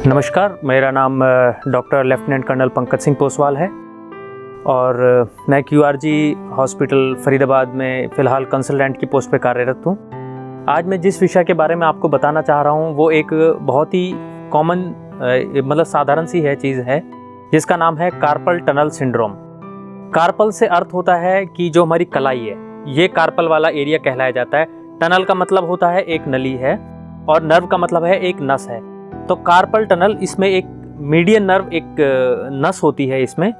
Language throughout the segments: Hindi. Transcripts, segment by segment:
नमस्कार, मेरा नाम doctor lieutenant colonel Pankaj Singh Poswal है और मैं QRG हॉस्पिटल फरीदाबाद में फ़िलहाल कंसल्टेंट की पोस्ट पे कार्यरत हूँ। आज मैं जिस विषय के बारे में आपको बताना चाह रहा हूँ वो एक बहुत ही कॉमन मतलब साधारण सी चीज़ है जिसका नाम है कार्पल टनल सिंड्रोम। कार्पल से अर्थ होता है कि जो हमारी कलाई है ये कार्पल वाला एरिया कहलाया जाता है। टनल का मतलब होता है एक नली है और नर्व का मतलब है एक नस है। तो कार्पल टनल इसमें एक मीडियन नर्व एक नस होती है इसमें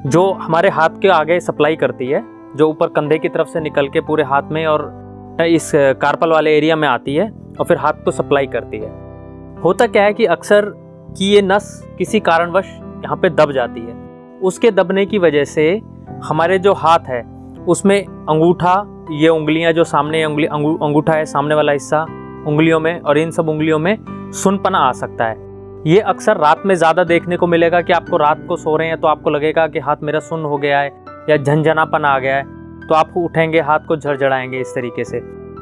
जो हमारे हाथ के आगे सप्लाई करती है, जो ऊपर कंधे की तरफ से निकल के पूरे हाथ में और इस कार्पल वाले एरिया में आती है और फिर हाथ को सप्लाई करती है। होता क्या है कि अक्सर कि ये नस किसी कारणवश यहाँ पे दब जाती है। उसके दबने की वजह से हमारे जो हाथ है उसमें अंगूठा, ये उंगलियाँ जो सामने अंगूठा है सामने वाला हिस्सा उंगलियों में, और इन सब उंगलियों में सुनपना आ सकता है। ये अक्सर रात में ज़्यादा देखने को मिलेगा कि आपको रात को सो रहे हैं तो आपको लगेगा कि हाथ मेरा सुन्न हो गया है या झंझनापन आ गया है, तो आप उठेंगे, हाथ को झड़झड़ाएंगे इस तरीके से।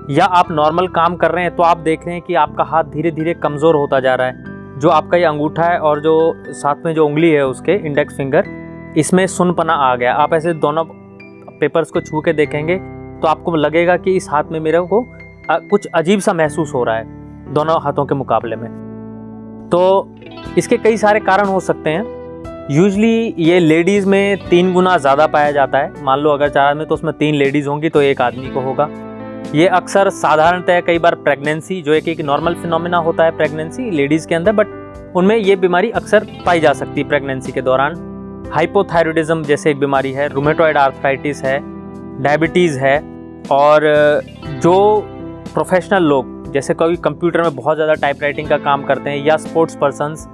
या आप नॉर्मल काम कर रहे हैं तो आप देख रहे हैं कि आपका हाथ धीरे धीरे कमज़ोर होता जा रहा है। जो आपका ये अंगूठा है और जो साथ में जो उंगली है उसके इंडेक्स फिंगर, इसमें सुनपना आ गया। आप ऐसे दोनों पेपर्स को छू के देखेंगे तो आपको लगेगा कि इस हाथ में मेरे को कुछ अजीब सा महसूस हो रहा है दोनों हाथों के मुकाबले में। तो इसके कई सारे कारण हो सकते हैं। यूजली ये लेडीज़ में 3 गुना ज़्यादा पाया जाता है। मान लो अगर 4 आदमी तो उसमें 3 लेडीज़ होंगी तो 1 आदमी को होगा। ये अक्सर साधारणतः कई बार प्रेगनेंसी, जो एक नॉर्मल फिनोमिना होता है प्रेगनेंसी लेडीज़ के अंदर, बट उनमें ये बीमारी अक्सर पाई जा सकती है प्रेगनेंसी के दौरान। हाइपोथायरॉयडिज्म जैसे एक बीमारी है, रूमेटॉइड आर्थराइटिस है, डायबिटीज़ है, और जो प्रोफेशनल लोग जैसे कोई कंप्यूटर में बहुत ज़्यादा टाइपराइटिंग का काम करते हैं या स्पोर्ट्स पर्सन्स,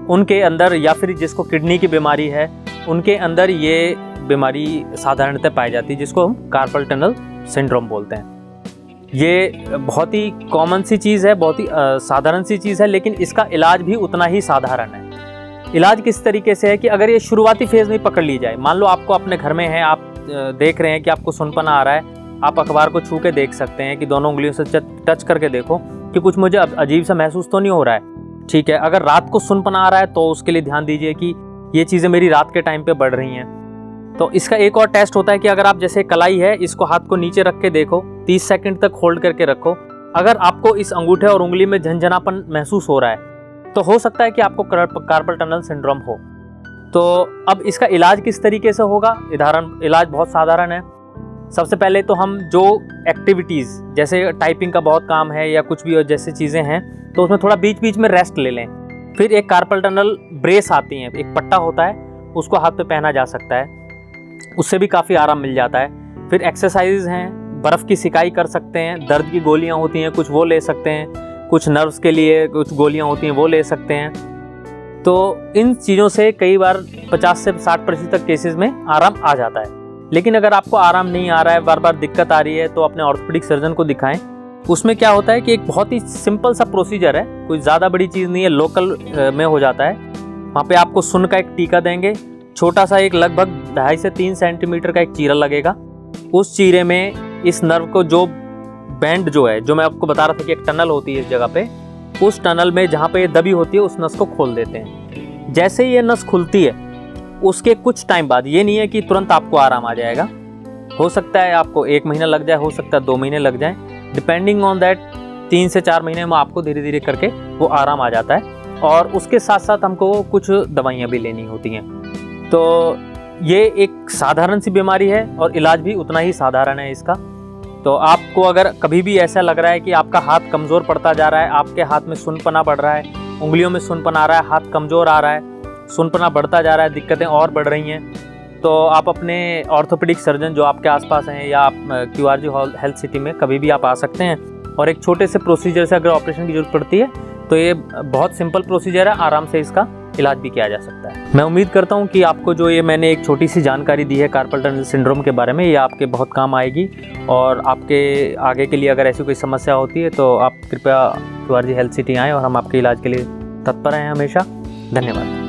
उनके अंदर, या फिर जिसको किडनी की बीमारी है उनके अंदर ये बीमारी साधारणतः पाई जाती है, जिसको हम कार्पल टनल सिंड्रोम बोलते हैं। ये बहुत ही कॉमन सी चीज़ है, बहुत ही साधारण सी चीज़ है, लेकिन इसका इलाज भी उतना ही साधारण है। इलाज किस तरीके से है कि अगर ये शुरुआती फेज़ में पकड़ ली जाए, मान लो आपको अपने घर में है, आप देख रहे हैं कि आपको सुनपना आ रहा है, आप अखबार को छू के देख सकते हैं कि दोनों उंगलियों से टच करके देखो कि कुछ मुझे अजीब सा महसूस तो नहीं हो रहा है। ठीक है, अगर रात को सुनपना आ रहा है तो उसके लिए ध्यान दीजिए कि ये चीज़ें मेरी रात के टाइम पे बढ़ रही हैं। तो इसका एक और टेस्ट होता है कि अगर आप जैसे कलाई है, इसको हाथ को नीचे रख के देखो, 30 सेकंड तक होल्ड करके रखो। अगर आपको इस अंगूठे और उंगली में झंझनापन महसूस हो रहा है तो हो सकता है कि आपको कार्पल टनल सिंड्रोम हो। तो अब इसका इलाज किस तरीके से होगा? इलाज बहुत साधारण है। सबसे पहले तो हम जो एक्टिविटीज़, जैसे टाइपिंग का बहुत काम है या कुछ भी और जैसे चीज़ें हैं, तो उसमें थोड़ा बीच बीच में रेस्ट ले लें। फिर एक कार्पल टनल ब्रेस आती हैं, एक पट्टा होता है, उसको हाथ पे पहना जा सकता है, उससे भी काफ़ी आराम मिल जाता है। फिर एक्सरसाइज हैं, बर्फ़ की सिकाई कर सकते हैं, दर्द की गोलियाँ होती हैं कुछ, वो ले सकते हैं, कुछ नर्व्स के लिए कुछ गोलियाँ होती हैं वो ले सकते हैं। तो इन चीज़ों से कई बार 50 से 60% तक केसेस में आराम आ जाता है। लेकिन अगर आपको आराम नहीं आ रहा है, बार बार दिक्कत आ रही है, तो अपने ऑर्थोपेडिक सर्जन को दिखाएं। उसमें क्या होता है कि एक बहुत ही सिंपल सा प्रोसीजर है, कोई ज़्यादा बड़ी चीज़ नहीं है, लोकल में हो जाता है। वहाँ पे आपको सुन का एक टीका देंगे, छोटा सा एक लगभग 2.5 से 3 सेंटीमीटर का एक चीरा लगेगा। उस चीरे में इस नर्व को जो बैंड जो है, जो मैं आपको बता रहा था कि एक टनल होती है इस जगह पे, उस टनल में जहाँ पे ये दबी होती है उस नस को खोल देते हैं। जैसे ही ये नस खुलती है उसके कुछ टाइम बाद, ये नहीं है कि तुरंत आपको आराम आ जाएगा, हो सकता है आपको 1 महीना लग जाए, हो सकता है 2 महीने लग जाए, डिपेंडिंग ऑन दैट। 3 से 4 महीने में आपको धीरे धीरे करके वो आराम आ जाता है, और उसके साथ साथ हमको कुछ दवाइयाँ भी लेनी होती हैं। तो ये एक साधारण सी बीमारी है और इलाज भी उतना ही साधारण है इसका। तो आपको अगर कभी भी ऐसा लग रहा है कि आपका हाथ कमज़ोर पड़ता जा रहा है, आपके हाथ में सुनपना बढ़ रहा है, उंगलियों में सुनपना आ रहा है, हाथ कमज़ोर आ रहा है, सुनपना बढ़ता जा रहा है, दिक्कतें और बढ़ रही हैं, तो आप अपने ऑर्थोपेडिक सर्जन जो आपके आसपास हैं या आप QRG हेल्थ सिटी में कभी भी आप आ सकते हैं। और एक छोटे से प्रोसीजर से अगर ऑपरेशन की ज़रूरत पड़ती है तो ये बहुत सिंपल प्रोसीजर है, आराम से इसका इलाज भी किया जा सकता है। मैं उम्मीद करता हूँ कि आपको जो ये मैंने एक छोटी सी जानकारी दी है कार्पल टनल सिंड्रोम के बारे में, ये आपके बहुत काम आएगी। और आपके आगे के लिए अगर ऐसी कोई समस्या होती है तो आप कृपया QRG हेल्थ सिटी आएँ और हम आपके इलाज के लिए तत्पर हैं हमेशा। धन्यवाद।